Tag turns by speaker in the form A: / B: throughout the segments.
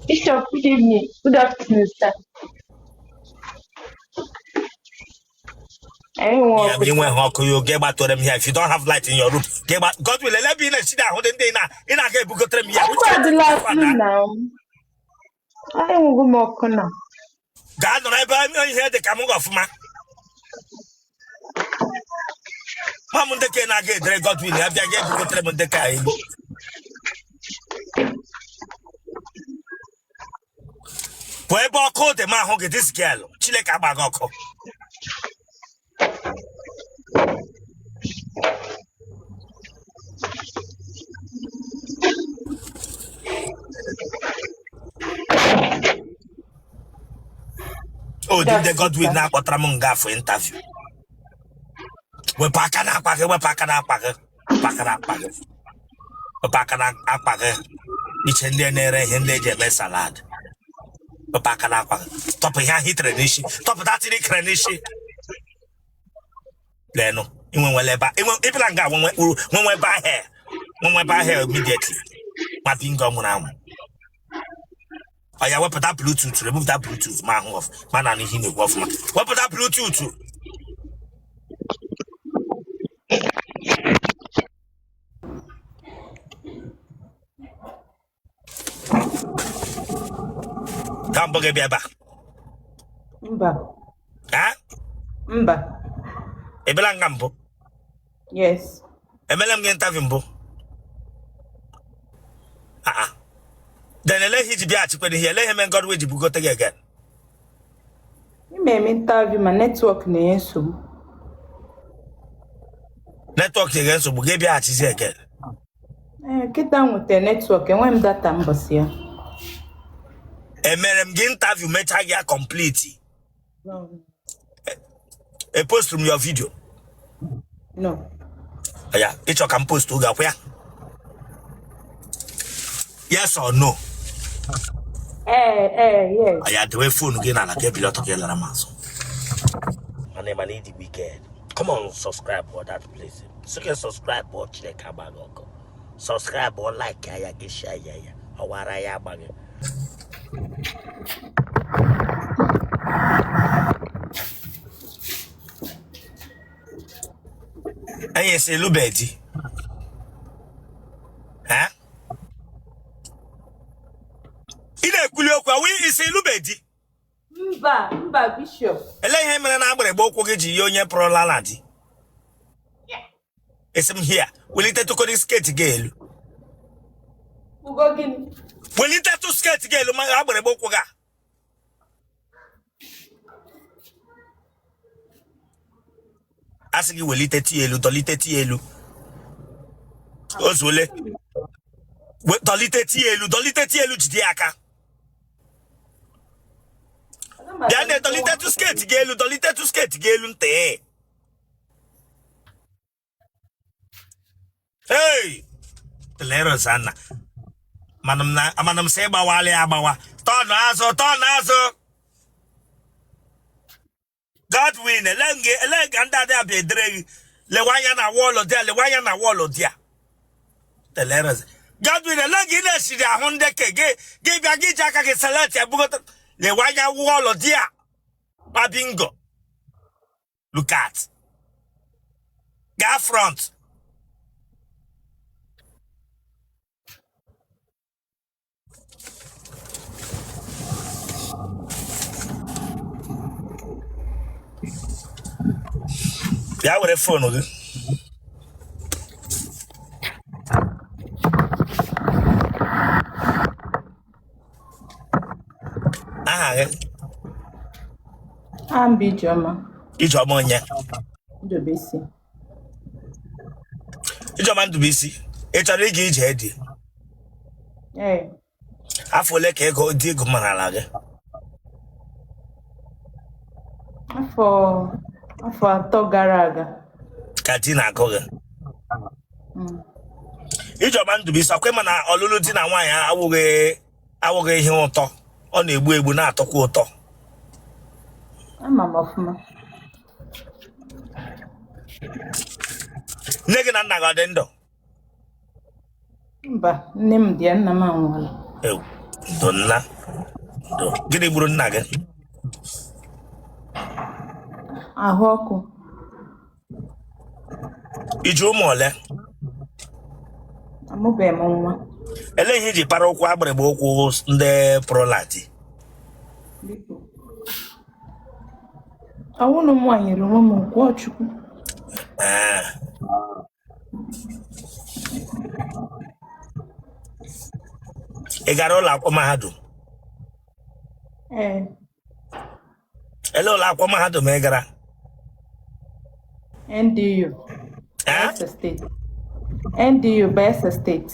A: Bishop, good evening. Good afternoon, sir.
B: Yeah, you went home, you get back to them here. If you don't have light in your room, get back. God will let me in a sit down. In a get book of them here.
A: I've got the last room now. I won't go more corner.
B: God, no, I hear the camel of ma. Mamma, the can I get there? God will have to get book of them on the car. Where call the man who get this girl? Chile Cabagoko. Oh, did the God will now what Ramonga for interview? We're packing up, we're packing up, packing up. It's a little salad. We're packing up. Top of here, hit Renishi. Top of that, in Renishi. Leno, you won't let back. Even when we buy hair, immediately. My bingo now. I have put that Bluetooth, remove that Bluetooth, man off. Man, I need him to go off. What put that Bluetooth? Come buggy Biaba.
C: Mba.
B: Huh?
C: Mba.
B: Ebelangambo.
C: Yes.
B: Ebelam Gentavimbo. Then let him be at when he let him and God with the Bugote again.
C: You may interview my network near so.
B: Network again, so we be at his again.
C: Get down with the network and when that ambassador here.
B: A merem interview met her complete.
C: No.
B: A post from your video.
C: No.
B: Yeah, each can post to go where. Yes or no?
C: Yes.
B: I had the way phone again and I get below to get a mass. My name is the weekend. Come on, subscribe for that place. So you can subscribe or check out. Subscribe or like ya get share ya. Or what I am bag. And you say Lubedi. Huh? Ine kulioka we is a Lubedi.
C: Mba Bishop.
B: Ele him na agbere gbokwo geji onye pro laladi.
C: Yeah.
B: Esim here. Will it to go skate girl?
C: Ugo gini.
B: Will it to skate girl ma agbere gbokwo ga? Asigi will it elu dolite ti elu. Ozule. Dolite ti elu jidi aka. Then they dolite to skate girl nte. Hey! Telero sana. Manam se bawale abawa. Ton azo. God win. Eleg anda de abedre. Lewanya na wall dia. Telero. God win. Eleg ina si dia honde ke. Ge biagi jaka ke salati abugot. Lewanya wall dia. Babingo. Look at. Ga front. Yeah, with a phone, okay?
C: I'm Bijoma.
B: Ijoma nya.
C: Dubisi.
B: Ijoma Dubisi. Echara ige ije edi.
C: Eh.
B: Afole ka ego di ego manala ge.
C: Afọ atọ gara aga.
B: Ka di na ago ge. Ijoma Dubisi akwe mana olulu di na nwanya awuge ihe ụtọ. Ọ na-egbu na-atọkwa ụtọ.
C: Ama m ọfụma.
B: Nne gị na nna gị ọ dị ndụ?
C: Mba, nne m dị, nna m anwụọla.
B: Donna. Gini gburu nna gị?
C: Ahụ ọkụ.
B: Iji ụmụ ole?
C: Amụbeghị m nwa.
B: Ele ihe iji para ụkwụ agbịrịgba ụkwụ ndị prolati?
C: Biko. Ọwụnụ m nwanyere onwe m nkwọ Chukwu.
B: Ị gara ụlọ akwụkwọ mahadum?
C: Ele
B: ụlọ akwụkwọ mahadum ị gara?
C: NDU. Bayelsa State. NDU Bayelsa State.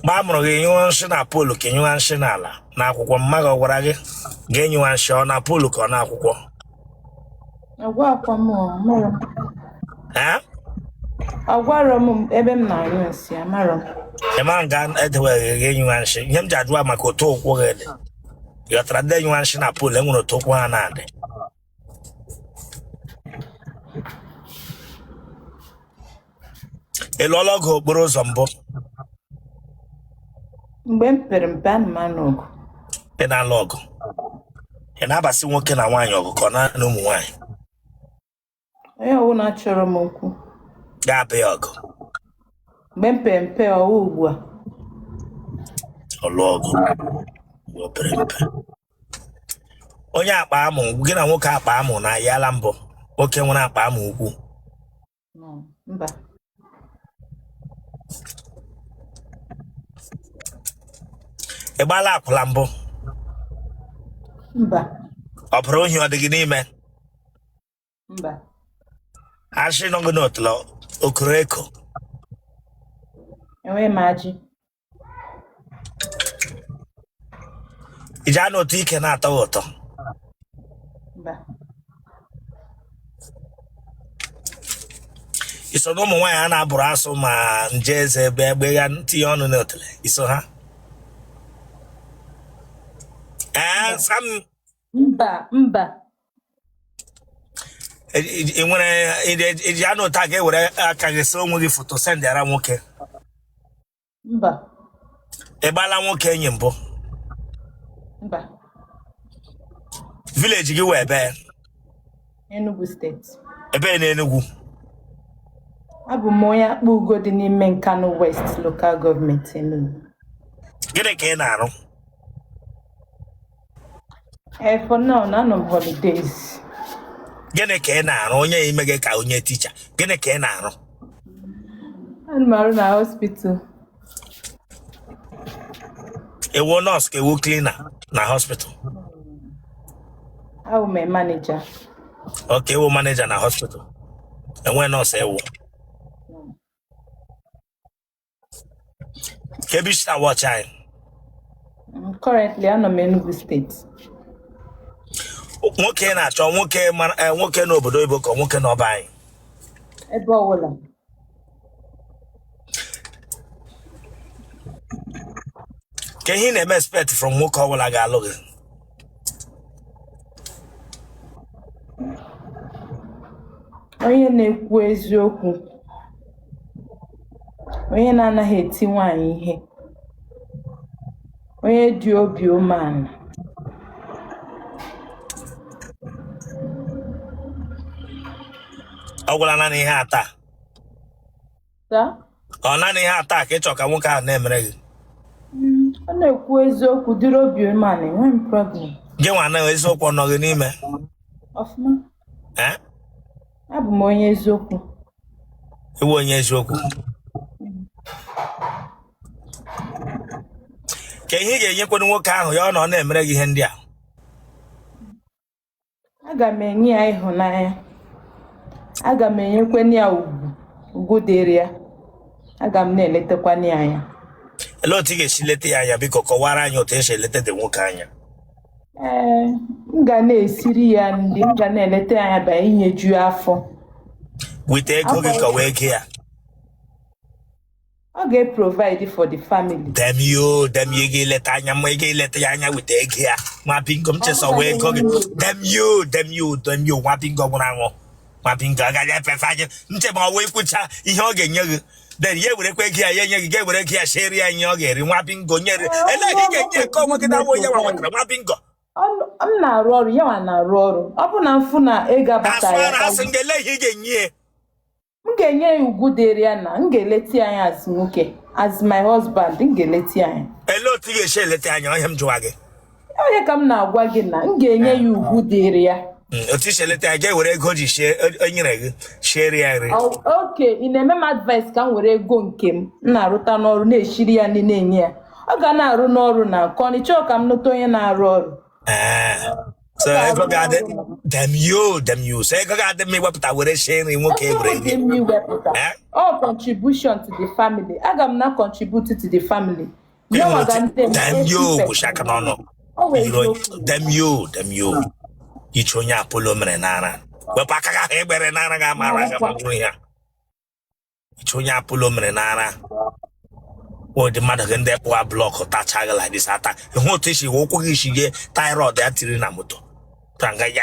B: Mgbe a mụrụ gị nyụwa nshi na polu ka nyụwa nshi n'ala n'akwụkwọ, mma gị gwara gị ga-enyụwa nshi ọ na polu ka ọ na-akwụkwọ?
C: Agwa akwa m mara. Agwara m ebe m na-anyụ nsị amara m.
B: Ema nga edeweghị gị enyụwa nshi. Ihe m ji ajụwa maka otu ụkwụ gị dị. Yọtara ndị enyụwa nshi na polu enwere otu ụkwụ ha na-adị. Ị lụọla ọgụ okporo ụzọ mbụ?
C: Mgbe m pere mpe ana m anụ ọgụ.
B: Ị na-alụ ọgụ? Ị na-abasị nwoke na nwaanyị ọgụ ka ọ na ụmụ nwaanyị?
C: Onye ọwụna chọrọ m okwu.
B: Ga-abịa ọgụ?
C: Mgbe m pere mpe ọwụ ugbu a.
B: Ọlụ ọgụ mgbe o pere mpe. Onye akpa amụ, gị na nwoke akpa amụ na ayala mbụ? Nwoke nwere akpa amụ ukwu?
C: Mba.
B: Ị gbala akwụla mbụ?
C: Mba.
B: Ọ bụrụ ohi ọ dị gị n'ime?
C: Mba.
B: Ashị nọ gị n'otele okoro eko?
C: Enweghị m ajị.
B: Iji anụ otu ike na-atọ ụtọ?
C: Mba.
B: Iso na ụmụ nwaanyị a na-abụrụ asụ ma nje eze ebe egbe ya tinye ọnụ n'otele, iso ha?
C: Mba.
B: Ị nwere iji anụ ụta ga-ewere aka gị so onwe gị foto sendịara nwoke?
C: Mba.
B: Ị gbala nwoke enyi mbụ?
C: Mba.
B: Vileji gị wee ebe?
C: Enugu steeti.
B: Ebe n'Enugu?
C: Abụ m onye akpa ugo dị n'ime Nkanu West Local Government Enugu.
B: Gịnị ka ị na-arụ?
C: For now, none of holidays.
B: Gịnị ka ị na-arụ? Onye ime gị ka onye ticha. Gịnị ka ị na-arụ?
C: Ana m arụ na hospital.
B: Ewu nọọsụ ka ewu cleaner na hospital?
C: Abụ m a manager.
B: Okay, ewu manager na hospital. Enwe nọọsụ ewu. Kebishna watch anyị?
C: Currently, I'm in Enugu State.
B: Nwoke na-achọ nwoke n'obodo oyibo ka nwoke n'ọba anyị?
C: Ebe ọwụla.
B: Ka ihe na-eme expect from nwoke ọbụla ga-alụ gị?
C: Onye na-ekwu eziokwu. Onye na-anaghị eti nwaanyị ihe. Onye dị obi umeala.
B: Ọ gwụla naanị ihe ata? Ọ naanị ihe ata ka ị chọ ka nwoke ahụ na-emere gị?
C: Ọ na-ekwu eziokwu dịrị obi umeala, enweghị m problem.
B: Gị nwa na eziokwu ọ nọ gị n'ime?
C: Ọfụma. Abụ m onye eziokwu.
B: Iwu onye eziokwu. Ka ihe ị ga-enyekwenu nwoke ahụ ya ọ nọ na-emere gị ihe ndị a?
C: Aga m enye ya ịhụnanya. Aga m enyekwana ya ugwu dịrị ya. Aga m na-eletekwana ya anya.
B: Ele otu ị ga-esi leta ya anya, biko kọwara anyị otu esi eleta dị nwoke anya.
C: M ga na-esiri ya ndị, m ga na-eleta ya anya bịa inyeju afọ.
B: Wite ego gị ka wee gị ya?
C: Ọ ga-provide for the family.
B: Dem you ga-eleta anya ma ị ga-eleta ya anya wite ego ya. Nwa bingo m chesa wee ego gị. Dem you nwa bingo nwụrụ anwụ. Nwa bingo agaghị efefe anya nche ma ọ wee kwụcha ihe ọ ga-enye gị. then ye were quick here, ye get where here, sherry and yogger, wapping go near, and like he get come with that way, wapping go.
C: I'm not roaring, you are not roaring. Upon a funa ega
B: As far
C: bataya.
B: as in the lake, he get ye.
C: Ngenye good area na ngeleti anya as nwoke as my husband ngeleti anya.
B: Hello to you, share let I am jogging.
C: Onye ka m na-agwa gị na ngenye ya ugwu dịrị ya.
B: Otisha let I get where I go to share share.
C: Okay, ị na-eme m advice ka m were ego nke m na-arụta n'ọrụ na-eshiri ya ndị na-enye ya. Ọ ga na-arụ n'ọrụ na kọnichọ ka m nụta onye na-arụ ọrụ.
B: So I got them you. So I got them me what I would share in what
C: contribution to the family. I am not contributing to the family.
B: Damn you, Bushaka no. Damn you. Ichonya Polo Menana. Well, Paka Heber Nana Mara. Ichonya Polo Menana. Or the mother can there poor block or touch like this attack. The whole thing she woke she get tyrod that Tirinamoto. Tanga ya.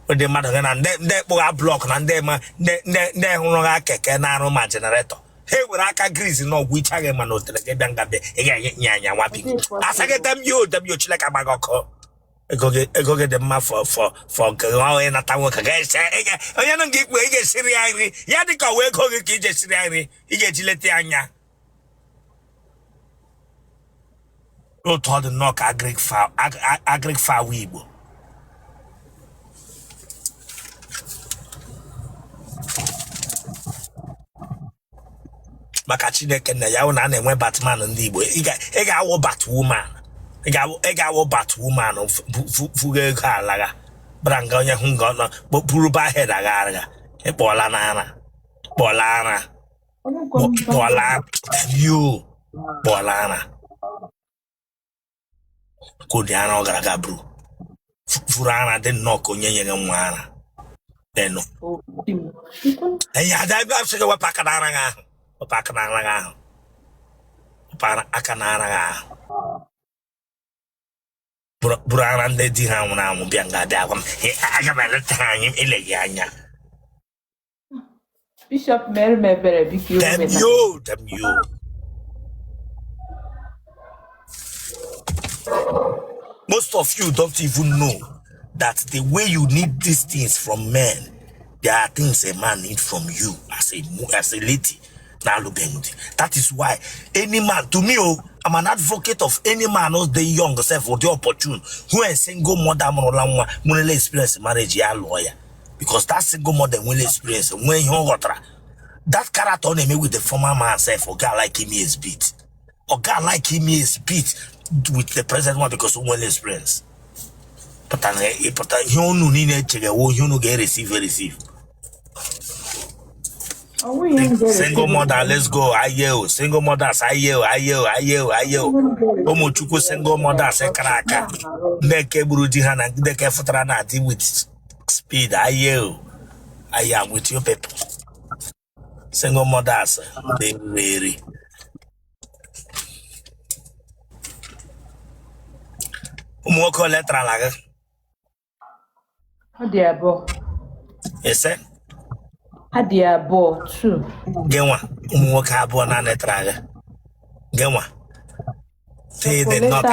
B: But the mother and that poor block and them keke na my generator. Hey, when I can grease no which I am not the Ganga wapping. As I get them you like a bagoko. I go get the map for go in a town work against. I don't get where you get Syriani. Yadika will go get Syriani. You get Giletiana. No told the knock agric far weebo. Makachine can the yawn and went Batman and Igbo. Ega wo Batwoman. Ega wo Batwoman of Fuga Laga. Brangonia Hungona, but Puruba head agaraga. E Bolana. You. Bolana. Kudiano Gragabru. Furana didn't knock on Yengamwana. Then no. And ya dive to what Pacananga. Pacananga. Akananga. Buran de Dihana Mubianga Dagam. I got a time in Ileana.
C: Bishop Mary very big.
B: Damn you. Most of you don't even know that the way you need these things from men, there are things a man needs from you as a lady. That is why any man, to me, I'm an advocate of any man who's the young self for the opportune, who is single mother, will experience marriage, yeah, lawyer. Because that single mother will experience when you water. That character on me with the former man self, or guy like him is beat. Or guy like him is beat with the present one because we will experience. But you no need to you no get receive. Single mother, let's go. Ayo, single mothers, ayo. Omochuku single mother, se kraka. Neke burujihana, neke futrana di with speed. Ayo, I am with you people. Single mothers, they very. Umoko letra laga.
C: Adiabo.
B: Yes, sir.
C: Adiabo too.
B: Genwa, umoko abo na letra laga. Genwa. Say the not.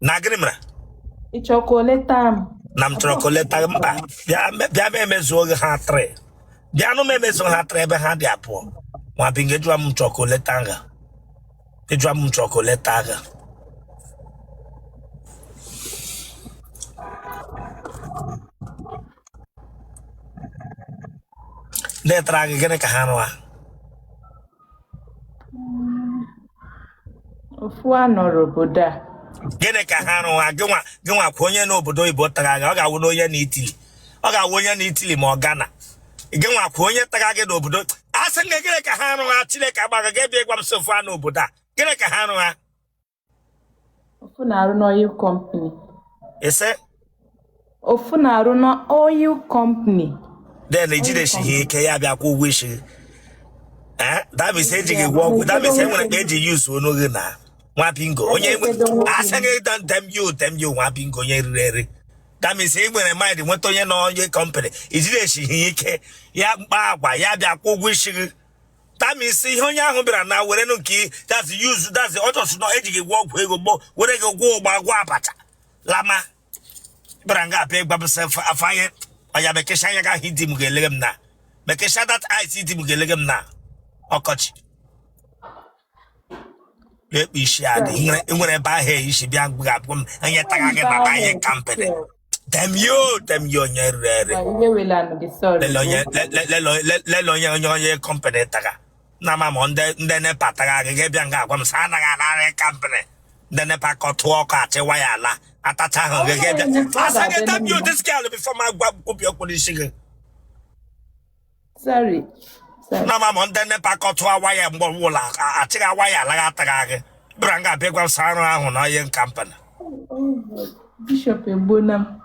B: Nagrimra.
C: Chocolate
B: Nam chocolate mba. Bia me mezo ha tre. Bia no me mezo ha tre be ha dia po. Wa binge dwa mu chocolate anga. Te dwa mu chocolate anga. De traga gene ka hanwa.
C: Ofu anoro boda.
B: Gene ka hanwa genwa kwonye no obodo ibo traga. Ọ ga-awụ n'onye na Italy. Ọ ga-awụ onye na Italy ma ọ Ghana. Genwa kwonye traga no obodo. Asenge gene ka hanwa Chineke agbaga ga bi egwa msofu anu obodo a. Gene ka hanwa.
C: Ofu na arụ n'oil company.
B: Ese
C: Ofu na arụ n'oil company.
B: Then Nigeria she ke ya bia kwa wishi. That means ejige work. That means when eji use no ge na. Nwa bingo. Onye asenge dan them you nwa bingo onye rere. That means when mind went onye no onye company. Ejire she ke ya mpa agwa ya bia kwa wishi That means see honya hubira na were no ki that's use that's the autos no ejige work we go were go gba apata lama branga pe gba se afaye oya be kesha ya ga hidi mu gelegem na be kesha that ice hidi mu gelegem na okochi le bi shia de nwere ba he ishi bia gba bum anya taga ge na ba he company them you nyere le lo nye company taga na ma mo nde ne pataga ge bia nga kwam sa na ga na company nde ne pa ko to ko ate wa ya la atata ho ge bia asa ge them you this girl before my gba ko bi ko ni shige
C: sorry
B: na ma mo nde ne pa ko to wa ya mbo wula ate ga wa ya la ga taga ge branga be kwam sa ro ahu na ye company
C: Bishop Ebonam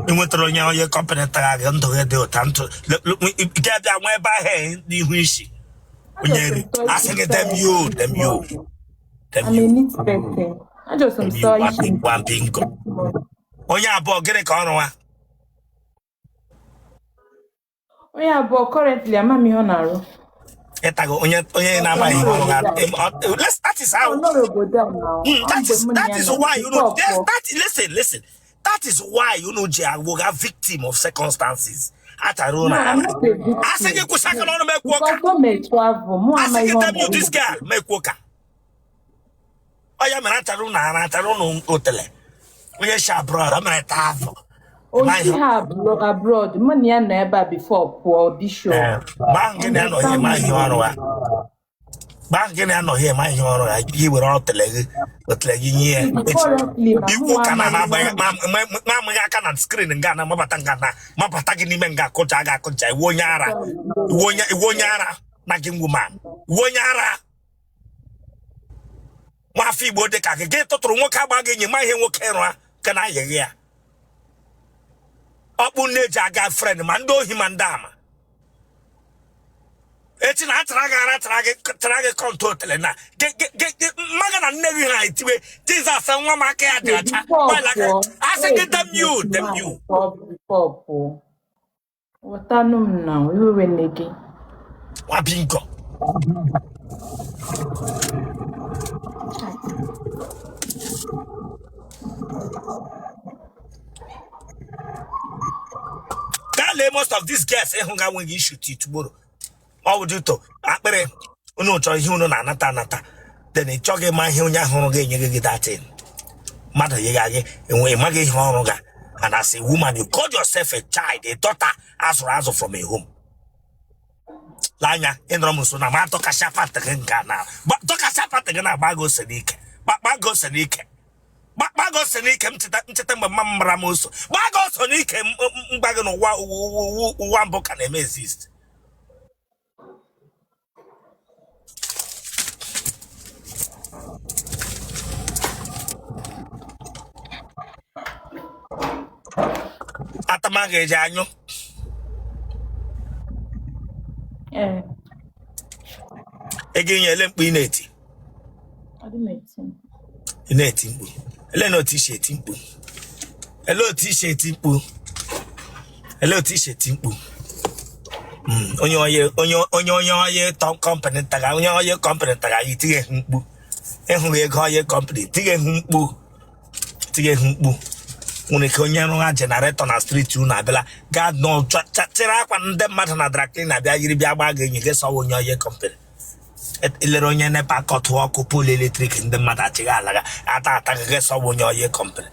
B: Inwetara onye company taga ndo ge de tanto get that way by hand the wishi onye asking them you
C: I'm a neat person. I just am sorry.
B: one bingo onye abo gịnị ka ọrụ wa
C: onye abo currently amami ho naru
B: etago onye na amaghị ọrụ ga that is how that is why you know listen that is why you know je a victim of circumstances ataruna asige kusaka no me kuoka asige them you this girl me kuoka oya me ataruna otele onye sha abroad amere tafo
C: she have abroad money and never before poor bishop
B: bank na no he ma hi ọrụ wa bank na no he ma hi ọrụ ya yi were otele gi nye iwu kana na ma ya kana screen nga na mapata gị n'ime nga akụcha ga akụcha iwu onye ara na gị woman onye ara nwaafọ Igbo dị ka gị tụtụrụ nwoke agba gị nye ma ihe nwoke rụa ka na ayịghị ya ọkpụ na-eji aga friend ma ndị ohi ma ndị ama eti na atara gị kọntu otele na mmaga na nne gị ha itiwe Jesus nwa m aka ya dị ọcha asị gị dem you
C: watanum na iwe negi
B: wabingo most of these girls ehunga when you shoot it tomorrow. What would you do? Akpere unu cho ihe unu na anata then e choge ma ihe onya huru ga enye gị that thing. Mother ye ga gị enwe ma gị ihe ọrụ ga. And as a woman you call yourself a child, a daughter as from a home. Lanya endro so na ma to ka shafa tenga na. Ba to ka shafa tenga na ba go senike. Ba go senike. Bago senike mtete mamra moso bago senike mbago no wa mboka na exist atamage eje anyo egenye mkpu ineti
C: adimeti
B: ineti mkpu Hello t-shirt mkpu. Hello t-shirt mkpu. Hello t-shirt mkpu. Onye company taga onye company taga itige mkpu. Ehun ego onye company tige mkpu. Une ke onye ru generator na street u na bela God no chatira akwa ndị mmadụ na drakli na bịa yiri bịa gba ga enyi ge so onye company. Ilere onye nepa kọtụ ọkụ polu eletrik ndị mmadụ achịghị alaga ata gị sọ onye oye kọmpanị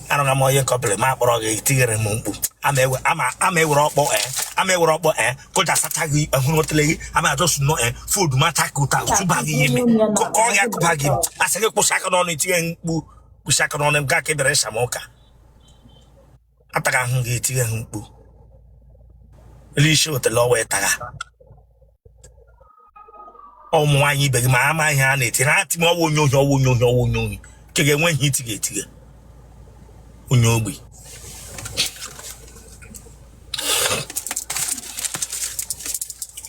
B: arụga m oye kọmpanị ma akpọrọ gị tinyere m mkpu ama ewere ọkpọ kụja sacha gị ahụrụ otele gị ama ajọsụ nọ food mata ka ụta tụba gị ime kụkọ ọhịa kụba gị asị gị kpụsị aka n'ọnụ itinye mkpu kpụsị aka n'ọnụ ga ka ebere shamoka ataga ahụ gị etinye ha mkpu elu isi otele ọwa taga ụmụ nwaanyị ibe gị ma ama ihe a na-eti ha ati ma ọwụ onye ke ga-enwe ihe itige onye ogbi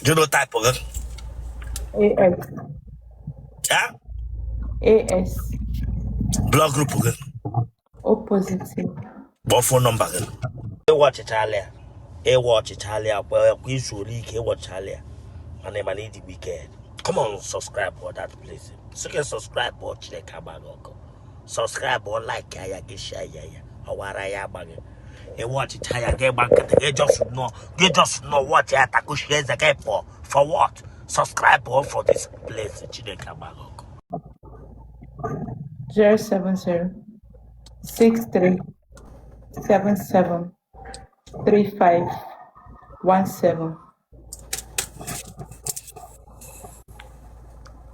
B: judo type gị
C: AS
B: blood group gị
C: O positive
B: What phone number? Watch Italia. Watch Italia. Well, quiz week. Watch Italia. My name is the Wicked. Come on, subscribe for that, please. So you can subscribe or check out. Subscribe or like ya share ya. Awara ya bag. Watch Italia. Get back. Get just know what ya taku shares again for what? Subscribe or for this place.
C: 070 63 77 35 17.